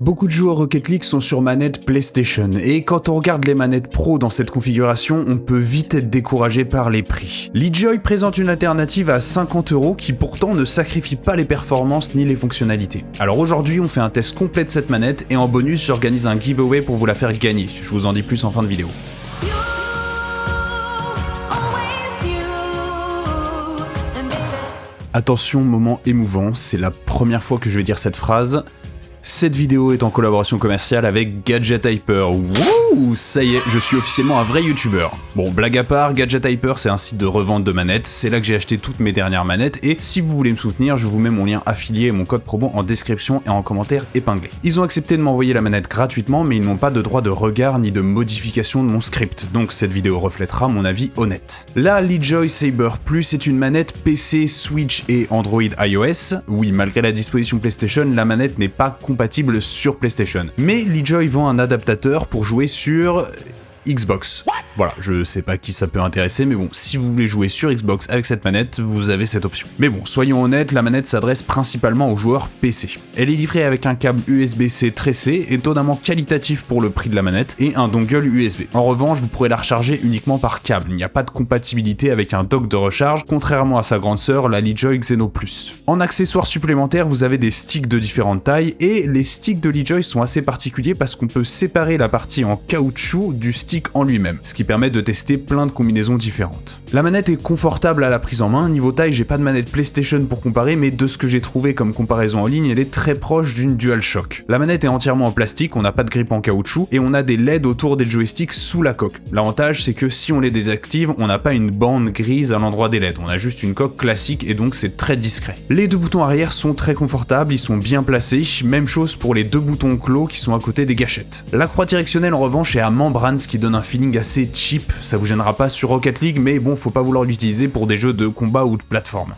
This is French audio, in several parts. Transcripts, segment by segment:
Beaucoup de jeux Rocket League sont sur manette PlayStation, et quand on regarde les manettes Pro dans cette configuration, on peut vite être découragé par les prix. LeJoy présente une alternative à 50€ qui pourtant ne sacrifie pas les performances ni les fonctionnalités. Alors aujourd'hui, on fait un test complet de cette manette, et en bonus, j'organise un giveaway pour vous la faire gagner. Je vous en dis plus en fin de vidéo. Attention, moment émouvant, c'est la première fois que je vais dire cette phrase. Cette vidéo est en collaboration commerciale avec Gadget Hyper. Wouh, ça y est, je suis officiellement un vrai youtubeur. Bon, blague à part, Gadget Hyper c'est un site de revente de manettes, c'est là que j'ai acheté toutes mes dernières manettes, et si vous voulez me soutenir, je vous mets mon lien affilié et mon code promo en description et en commentaire épinglé. Ils ont accepté de m'envoyer la manette gratuitement, mais ils n'ont pas de droit de regard ni de modification de mon script, donc cette vidéo reflètera mon avis honnête. La LeJoy Saber Plus est une manette PC, Switch et Android iOS. Oui, malgré la disposition PlayStation, la manette n'est pas compatible sur PlayStation. Mais LeJoy vend un adaptateur pour jouer sur Xbox. Voilà, je sais pas qui ça peut intéresser, mais bon, si vous voulez jouer sur Xbox avec cette manette, vous avez cette option. Mais bon, soyons honnêtes, la manette s'adresse principalement aux joueurs PC. Elle est livrée avec un câble USB-C tressé, étonnamment qualitatif pour le prix de la manette, et un dongle USB. En revanche, vous pourrez la recharger uniquement par câble, il n'y a pas de compatibilité avec un dock de recharge, contrairement à sa grande sœur, la LeJoy Xeno Plus. En accessoires supplémentaires, vous avez des sticks de différentes tailles, et les sticks de LeJoy sont assez particuliers parce qu'on peut séparer la partie en caoutchouc du stick en lui-même, ce qui permet de tester plein de combinaisons différentes. La manette est confortable à la prise en main, niveau taille j'ai pas de manette PlayStation pour comparer, mais de ce que j'ai trouvé comme comparaison en ligne, elle est très proche d'une DualShock. La manette est entièrement en plastique, on n'a pas de grippe en caoutchouc, et on a des LED autour des joysticks sous la coque. L'avantage c'est que si on les désactive, on n'a pas une bande grise à l'endroit des LED, on a juste une coque classique et donc c'est très discret. Les deux boutons arrière sont très confortables, ils sont bien placés, même chose pour les deux boutons clos qui sont à côté des gâchettes. La croix directionnelle en revanche est à membrane, ce qui donne un feeling assez cheap, ça vous gênera pas sur Rocket League, mais bon, faut pas vouloir l'utiliser pour des jeux de combat ou de plateforme.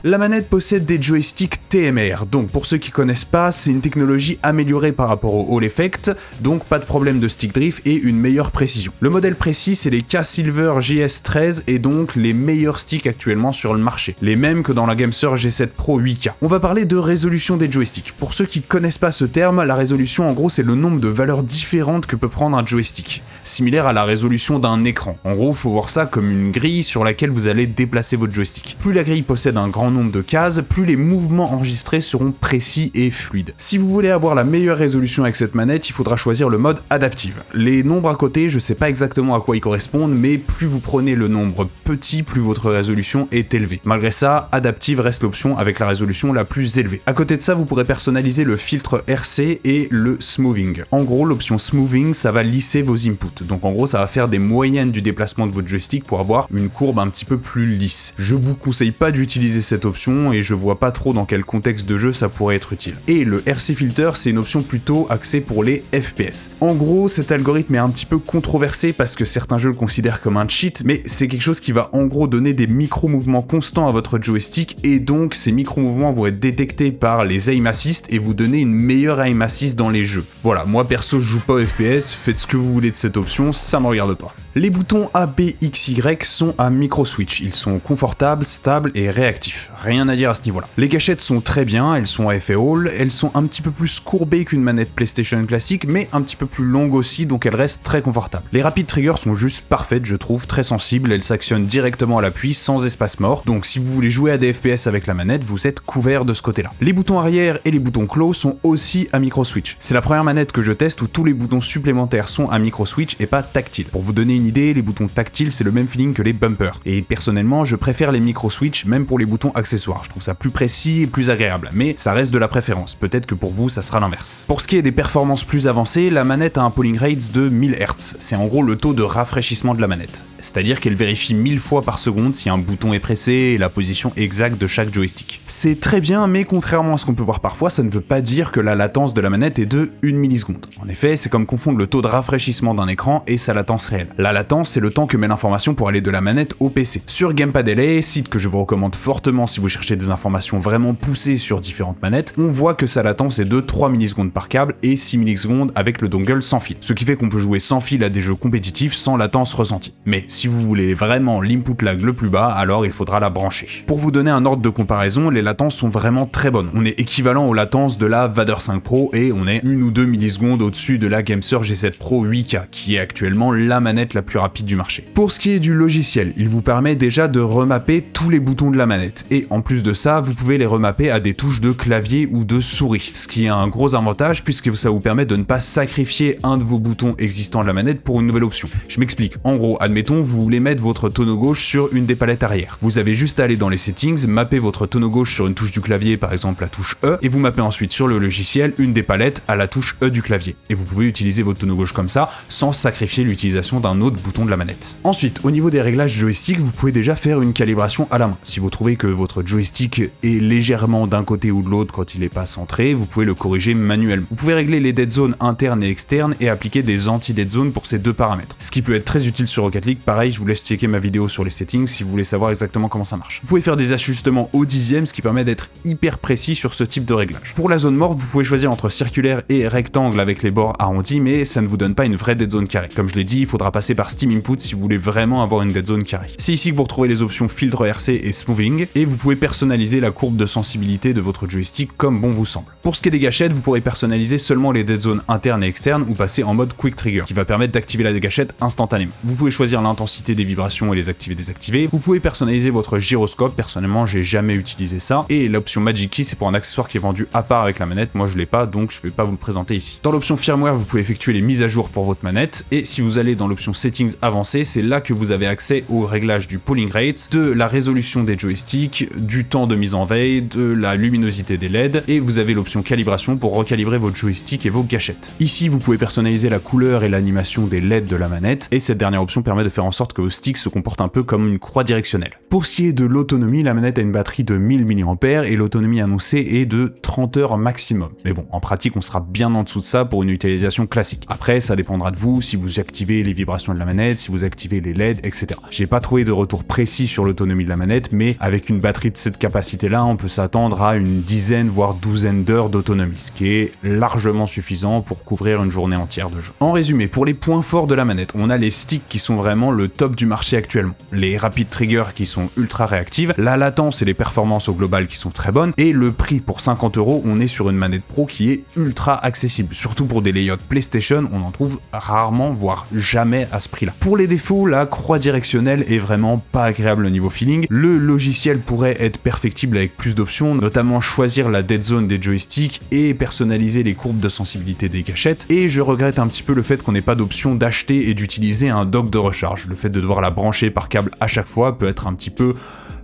La manette possède des joysticks TMR, donc pour ceux qui connaissent pas, c'est une technologie améliorée par rapport au Hall Effect, donc pas de problème de stick drift et une meilleure précision. Le modèle précis, c'est les K-Silver GS13 et donc les meilleurs sticks actuellement sur le marché, les mêmes que dans la GameSir G7 Pro 8K. On va parler de résolution des joysticks. Pour ceux qui connaissent pas ce terme, la résolution en gros c'est le nombre de valeurs différentes que peut prendre un joystick, similaire à la résolution d'un écran. En gros, faut voir ça comme une grille sur laquelle vous allez déplacer votre joystick. Plus la grille possède un grand nombre de cases, plus les mouvements enregistrés seront précis et fluides. Si vous voulez avoir la meilleure résolution avec cette manette, il faudra choisir le mode Adaptive. Les nombres à côté, je sais pas exactement à quoi ils correspondent, mais plus vous prenez le nombre petit, plus votre résolution est élevée. Malgré ça, Adaptive reste l'option avec la résolution la plus élevée. À côté de ça, vous pourrez personnaliser le filtre RC et le Smoothing. En gros, l'option Smoothing, ça va lisser vos inputs. Donc en gros, ça va faire des moyennes du déplacement de votre joystick pour avoir une courbe un petit peu plus lisse. Je vous conseille pas d'utiliser cette option, et je vois pas trop dans quel contexte de jeu ça pourrait être utile. Et le RC Filter, c'est une option plutôt axée pour les FPS. En gros, cet algorithme est un petit peu controversé parce que certains jeux le considèrent comme un cheat, mais c'est quelque chose qui va en gros donner des micro-mouvements constants à votre joystick, et donc ces micro-mouvements vont être détectés par les aim assist et vous donner une meilleure aim assist dans les jeux. Voilà, moi perso je joue pas au FPS, faites ce que vous voulez de cette option, ça me regarde pas. Les boutons A, B, X, Y sont à micro-switch, ils sont confortables, stables et réactifs. Rien à dire à ce niveau-là. Les gâchettes sont très bien, elles sont à effet Hall, elles sont un petit peu plus courbées qu'une manette PlayStation classique, mais un petit peu plus longues aussi, donc elles restent très confortables. Les rapid triggers sont juste parfaites, je trouve, très sensibles, elles s'actionnent directement à l'appui, sans espace mort, donc si vous voulez jouer à des FPS avec la manette, vous êtes couvert de ce côté-là. Les boutons arrière et les boutons clos sont aussi à micro-switch. C'est la première manette que je teste où tous les boutons supplémentaires sont à micro-switch et pas tactiles. Pour vous donner une idée, les boutons tactiles, c'est le même feeling que les bumpers. Et personnellement, je préfère les micro-switch, même pour les boutons accessoires. Je trouve ça plus précis et plus agréable, mais ça reste de la préférence. Peut-être que pour vous, ça sera l'inverse. Pour ce qui est des performances plus avancées, la manette a un polling rate de 1000 Hz. C'est en gros le taux de rafraîchissement de la manette. C'est-à-dire qu'elle vérifie 1000 fois par seconde si un bouton est pressé et la position exacte de chaque joystick. C'est très bien, mais contrairement à ce qu'on peut voir parfois, ça ne veut pas dire que la latence de la manette est de 1 milliseconde. En effet, c'est comme confondre le taux de rafraîchissement d'un écran et sa latence réelle. La latence, c'est le temps que met l'information pour aller de la manette au PC. Sur Gamepad.LA, site que je vous recommande fortement si vous cherchez des informations vraiment poussées sur différentes manettes, on voit que sa latence est de 3 millisecondes par câble et 6 millisecondes avec le dongle sans fil. Ce qui fait qu'on peut jouer sans fil à des jeux compétitifs sans latence ressentie. Mais si vous voulez vraiment l'input lag le plus bas, alors il faudra la brancher. Pour vous donner un ordre de comparaison, les latences sont vraiment très bonnes. On est équivalent aux latences de la Vader 5 Pro et on est 1 ou 2 millisecondes au-dessus de la GameSir G7 Pro 8K, qui est actuellement la manette la plus rapide du marché. Pour ce qui est du logiciel, il vous permet déjà de remapper tous les boutons de la manette, et en plus de ça, vous pouvez les remapper à des touches de clavier ou de souris, ce qui est un gros avantage puisque ça vous permet de ne pas sacrifier un de vos boutons existants de la manette pour une nouvelle option. Je m'explique, en gros, admettons, vous voulez mettre votre tonneau gauche sur une des palettes arrière. Vous avez juste à aller dans les settings, mapper votre tonneau gauche sur une touche du clavier, par exemple la touche E, et vous mappez ensuite sur le logiciel une des palettes à la touche E du clavier. Et vous pouvez utiliser votre tonneau gauche comme ça, sans sacrifier l'utilisation d'un autre bouton de la manette. Ensuite, au niveau des réglages joystick, vous pouvez déjà faire une calibration à la main. Si vous trouvez que votre joystick est légèrement d'un côté ou de l'autre quand il n'est pas centré, vous pouvez le corriger manuellement. Vous pouvez régler les dead zones internes et externes et appliquer des anti-dead zones pour ces deux paramètres. Ce qui peut être très utile sur Rocket League, pareil, je vous laisse checker ma vidéo sur les settings si vous voulez savoir exactement comment ça marche. Vous pouvez faire des ajustements au dixième, ce qui permet d'être hyper précis sur ce type de réglage. Pour la zone morte, vous pouvez choisir entre circulaire et rectangle avec les bords arrondis, mais ça ne vous donne pas une vraie dead zone carrée. Comme je l'ai dit, il faudra passer par Steam Input si vous voulez vraiment avoir une dead zone carrée. C'est ici que vous retrouvez les options filtre RC et smoothing, et vous pouvez personnaliser la courbe de sensibilité de votre joystick comme bon vous semble. Pour ce qui est des gâchettes, vous pourrez personnaliser seulement les dead zones internes et externes ou passer en mode Quick Trigger, qui va permettre d'activer la gâchette instantanément. Vous pouvez choisir l'intensité des vibrations et les activer et désactiver. Vous pouvez personnaliser votre gyroscope, personnellement j'ai jamais utilisé ça, et l'option Magic Key c'est pour un accessoire qui est vendu à part avec la manette, moi je l'ai pas donc je vais pas vous le présenter ici. Dans l'option firmware, vous pouvez effectuer les mises à jour pour votre manette, et si vous allez dans l'option settings avancée, c'est là que vous avez accès au réglage du polling rate, de la résolution des joysticks, du temps de mise en veille, de la luminosité des LED, et vous avez l'option calibration pour recalibrer votre joystick et vos gâchettes. Ici vous pouvez personnaliser la couleur et l'animation des LED de la manette, et cette dernière option permet de faire en sorte que vos sticks se comportent un peu comme une croix directionnelle. Pour ce qui est de l'autonomie, la manette a une batterie de 1000 mAh et l'autonomie annoncée est de 30 heures maximum. Mais bon, en pratique on sera bien en dessous de ça pour une utilisation classique. Après ça dépendra de vous, si vous activez les vibrations de la manette, si vous activez les LED, etc. J'ai pas trouvé de retour précis sur l'autonomie de la manette, mais avec une batterie de cette capacité là, on peut s'attendre à une dizaine voire douzaine d'heures d'autonomie, ce qui est largement suffisant pour couvrir une journée entière de jeu. En résumé, pour les points forts de la manette, on a les sticks qui sont vraiment le top du marché actuellement, les rapid triggers qui sont ultra réactives, la latence et les performances au global qui sont très bonnes, et le prix pour 50 €, on est sur une manette pro qui est ultra accessible, surtout pour des layouts PlayStation, on en trouve rarement voire jamais à ce prix là. Pour les défauts, la croix directionnelle est vraiment pas agréable au niveau feeling, le logiciel pourrait être perfectible avec plus d'options, notamment choisir la dead zone des joysticks et personnaliser les courbes de sensibilité des gâchettes, et je regrette un petit peu le fait qu'on n'ait pas d'option d'acheter et d'utiliser un dock de recharge. Le fait de devoir la brancher par câble à chaque fois peut être un petit peu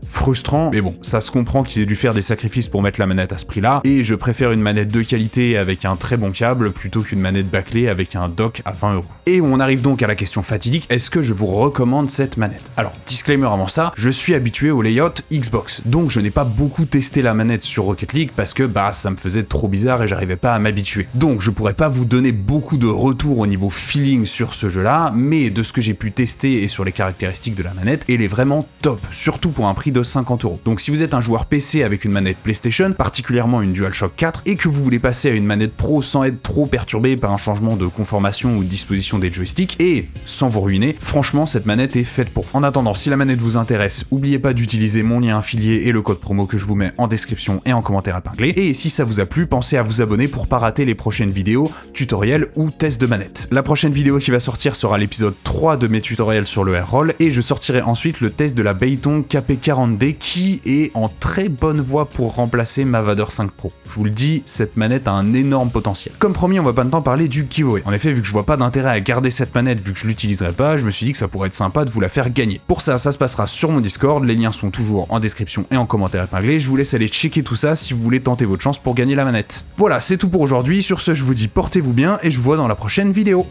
frustrant, mais bon, ça se comprend qu'ils aient dû faire des sacrifices pour mettre la manette à ce prix-là, et je préfère une manette de qualité avec un très bon câble plutôt qu'une manette bâclée avec un dock à 20 €. Et on arrive donc à la question fatidique, est-ce que je vous recommande cette manette? Alors, disclaimer avant ça, je suis habitué au layout Xbox, donc je n'ai pas beaucoup testé la manette sur Rocket League parce que ça me faisait trop bizarre et j'arrivais pas à m'habituer. Donc je pourrais pas vous donner beaucoup de retours au niveau feeling sur ce jeu-là, mais de ce que j'ai pu tester et sur les caractéristiques de la manette, elle est vraiment top, surtout pour un prix de 50 €. Donc si vous êtes un joueur PC avec une manette PlayStation, particulièrement une DualShock 4, et que vous voulez passer à une manette pro sans être trop perturbé par un changement de conformation ou de disposition des joysticks, et sans vous ruiner, franchement cette manette est faite pour. En attendant, si la manette vous intéresse, n'oubliez pas d'utiliser mon lien affilié et le code promo que je vous mets en description et en commentaire épinglé, et si ça vous a plu, pensez à vous abonner pour pas rater les prochaines vidéos, tutoriels ou tests de manette. La prochaine vidéo qui va sortir sera l'épisode 3 de mes tutoriels sur le air roll, et je sortirai ensuite le test de la Beiton KPK 1040D qui est en très bonne voie pour remplacer ma Vader 5 Pro. Je vous le dis, cette manette a un énorme potentiel. Comme promis, on va maintenant parler du giveaway. En effet, vu que je vois pas d'intérêt à garder cette manette vu que je l'utiliserai pas, je me suis dit que ça pourrait être sympa de vous la faire gagner. Pour ça se passera sur mon Discord, les liens sont toujours en description et en commentaire épinglé, je vous laisse aller checker tout ça si vous voulez tenter votre chance pour gagner la manette. Voilà, c'est tout pour aujourd'hui, sur ce je vous dis portez-vous bien et je vous vois dans la prochaine vidéo.